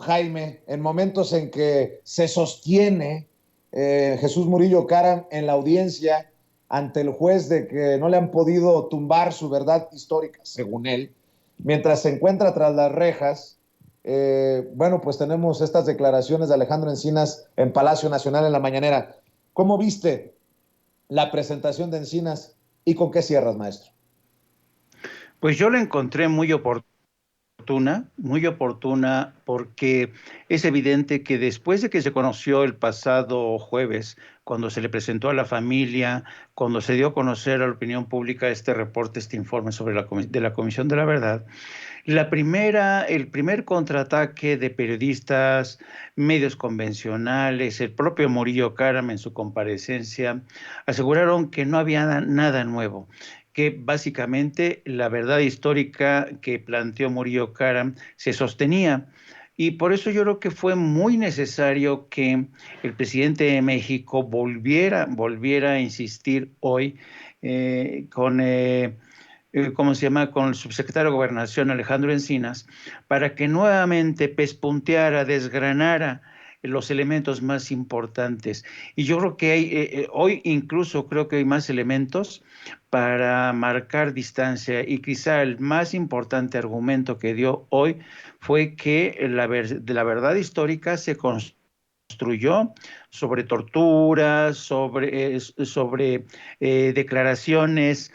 Jaime, en momentos en que se sostiene Jesús Murillo Caram en la audiencia ante el juez de que no le han podido tumbar su verdad histórica, según él, mientras se encuentra tras las rejas, bueno, pues tenemos estas declaraciones de Alejandro Encinas en Palacio Nacional en la mañanera. ¿Cómo viste la presentación de Encinas y con qué cierras, maestro? Pues yo la encontré muy oportuna, porque es evidente que después de que se conoció el pasado jueves, cuando se le presentó a la familia, cuando se dio a conocer a la opinión pública este reporte, este informe sobre de la Comisión de la Verdad, el primer contraataque de periodistas, medios convencionales, el propio Murillo Karam en su comparecencia, aseguraron que no había nada nuevo, que básicamente la verdad histórica que planteó Murillo Karam se sostenía. Y por eso yo creo que fue muy necesario que el presidente de México volviera a insistir hoy con ¿cómo se llama?, con el subsecretario de Gobernación, Alejandro Encinas, para que nuevamente pespunteara, desgranara los elementos más importantes. Y yo creo que hoy incluso creo que hay más elementos para marcar distancia, y quizá el más importante argumento que dio hoy fue que de la verdad histórica se construyó sobre torturas, sobre declaraciones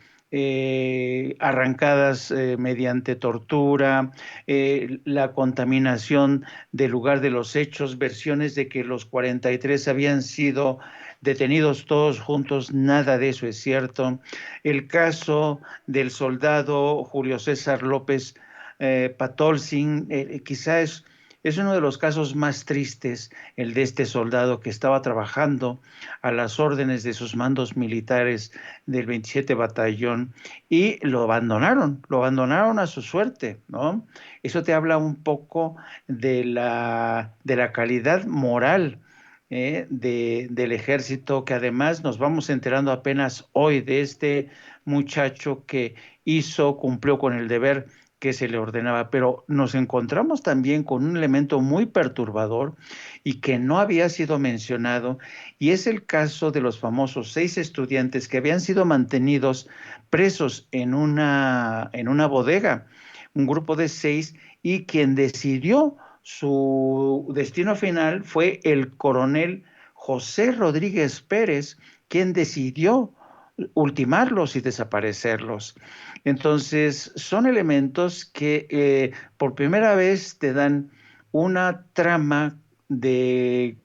arrancadas mediante tortura, la contaminación del lugar de los hechos, versiones de que los 43 habían sido detenidos todos juntos, nada de eso es cierto. El caso del soldado Julio César López Patolzin, quizá es uno de los casos más tristes, el de este soldado que estaba trabajando a las órdenes de sus mandos militares del 27 Batallón, y lo abandonaron a su suerte, ¿no? Eso te habla un poco de la calidad moral del ejército, que además nos vamos enterando apenas hoy de este muchacho que cumplió con el deber que se le ordenaba. Pero nos encontramos también con un elemento muy perturbador y que no había sido mencionado, y es el caso de los famosos 6 estudiantes que habían sido mantenidos presos en una bodega, un grupo de 6, y quien decidió su destino final fue el coronel José Rodríguez Pérez, quien decidió ultimarlos y desaparecerlos. Entonces, son elementos que por primera vez te dan una trama de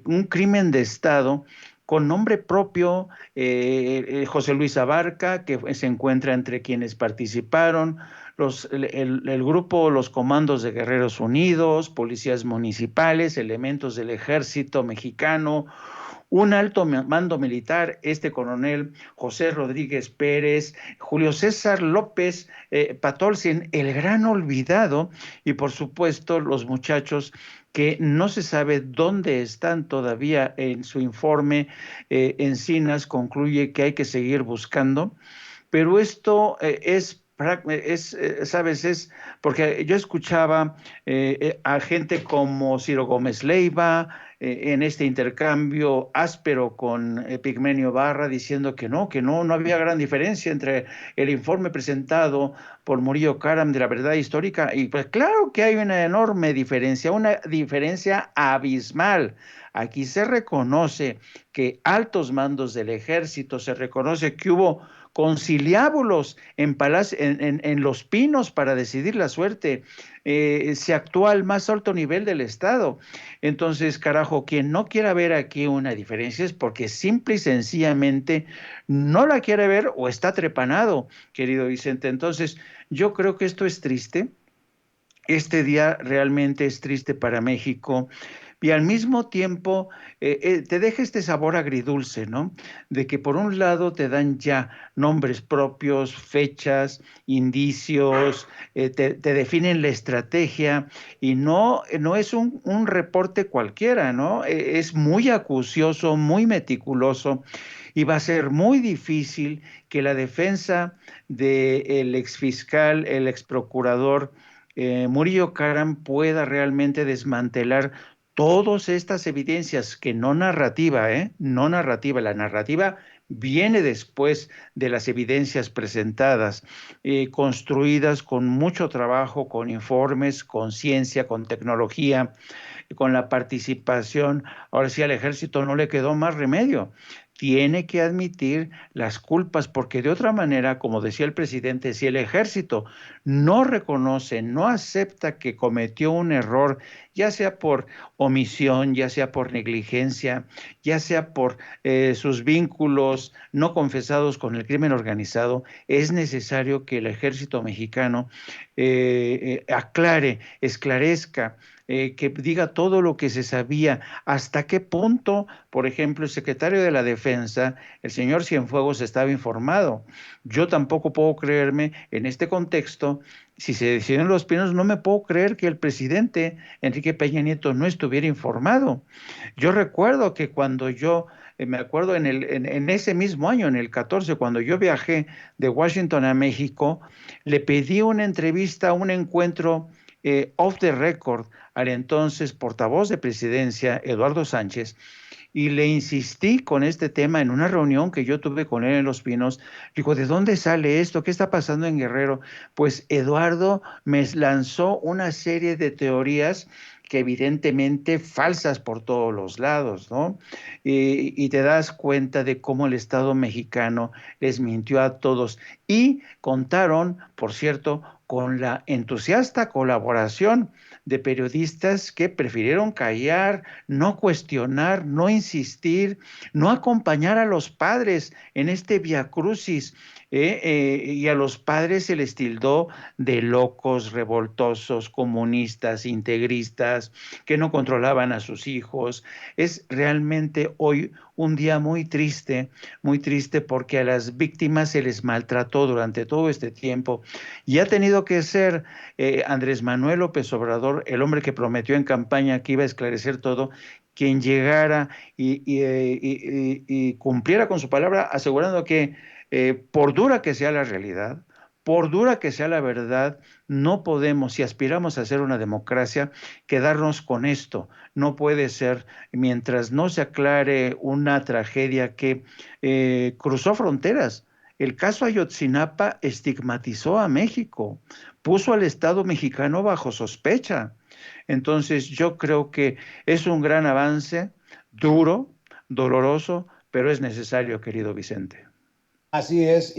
un crimen de Estado con nombre propio. José Luis Abarca, que se encuentra entre quienes participaron, el grupo, los comandos de Guerreros Unidos, policías municipales, elementos del ejército mexicano, un alto mando militar, este coronel José Rodríguez Pérez, Julio César López Patolcin, el gran olvidado, y por supuesto los muchachos que no se sabe dónde están todavía. En su informe, Encinas concluye que hay que seguir buscando, pero esto sabes, es porque yo escuchaba a gente como Ciro Gómez Leiva en este intercambio áspero con Pigmenio Barra, diciendo que no había gran diferencia entre el informe presentado por Murillo Karam de la verdad histórica. Y pues claro que hay una enorme diferencia, una diferencia abismal. Aquí se reconoce que altos mandos del ejército, se reconoce que hubo conciliábulos en Los Pinos para decidir la suerte. Se actúa al más alto nivel del Estado. Entonces, carajo, quien no quiera ver aquí una diferencia es porque simple y sencillamente no la quiere ver o está trepanado, querido Vicente. Entonces, yo creo que esto es triste. Este día realmente es triste para México, y al mismo tiempo te deja este sabor agridulce, ¿no? De que por un lado te dan ya nombres propios, fechas, indicios, te definen la estrategia, y no es un reporte cualquiera, ¿no? Es muy acucioso, muy meticuloso, y va a ser muy difícil que la defensa del exfiscal, el exprocurador Murillo Karam pueda realmente desmantelar todas estas evidencias, que no narrativa, no narrativa, la narrativa viene después de las evidencias presentadas, construidas con mucho trabajo, con informes, con ciencia, con tecnología, con la participación. Ahora sí, al ejército no le quedó más remedio. Tiene que admitir las culpas, porque de otra manera, como decía el presidente, si el ejército no reconoce, no acepta que cometió un error, ya sea por omisión, ya sea por negligencia, ya sea por sus vínculos no confesados con el crimen organizado, es necesario que el ejército mexicano aclare, esclarezca, que diga todo lo que se sabía, hasta qué punto, por ejemplo, el secretario de la Defensa, el señor Cienfuegos, estaba informado. Yo tampoco puedo creerme en este contexto, si se decidieron los pinos, no me puedo creer que el presidente Enrique Peña Nieto no estuviera informado. Yo recuerdo que cuando yo, me acuerdo en ese mismo año, en el 14, cuando yo viajé de Washington a México, le pedí una entrevista, un encuentro off the record al entonces portavoz de presidencia, Eduardo Sánchez, y le insistí con este tema en una reunión que yo tuve con él en Los Pinos. Digo, ¿de dónde sale esto? ¿Qué está pasando en Guerrero? Pues Eduardo me lanzó una serie de teorías que evidentemente falsas por todos los lados, ¿no? Y te das cuenta de cómo el Estado mexicano les mintió a todos. Y contaron, por cierto, con la entusiasta colaboración de periodistas que prefirieron callar, no cuestionar, no insistir, no acompañar a los padres en este viacrucis. Y a los padres se les tildó de locos, revoltosos, comunistas, integristas, que no controlaban a sus hijos. Es realmente hoy un día muy triste porque a las víctimas se les maltrató durante todo este tiempo y ha tenido que ser Andrés Manuel López Obrador, el hombre que prometió en campaña que iba a esclarecer todo, quien llegara y cumpliera con su palabra, asegurando que por dura que sea la realidad, por dura que sea la verdad, no podemos, si aspiramos a ser una democracia, quedarnos con esto. No puede ser, mientras no se aclare una tragedia que cruzó fronteras. El caso Ayotzinapa estigmatizó a México, puso al Estado mexicano bajo sospecha. Entonces, yo creo que es un gran avance, duro, doloroso, pero es necesario, querido Vicente. Así es.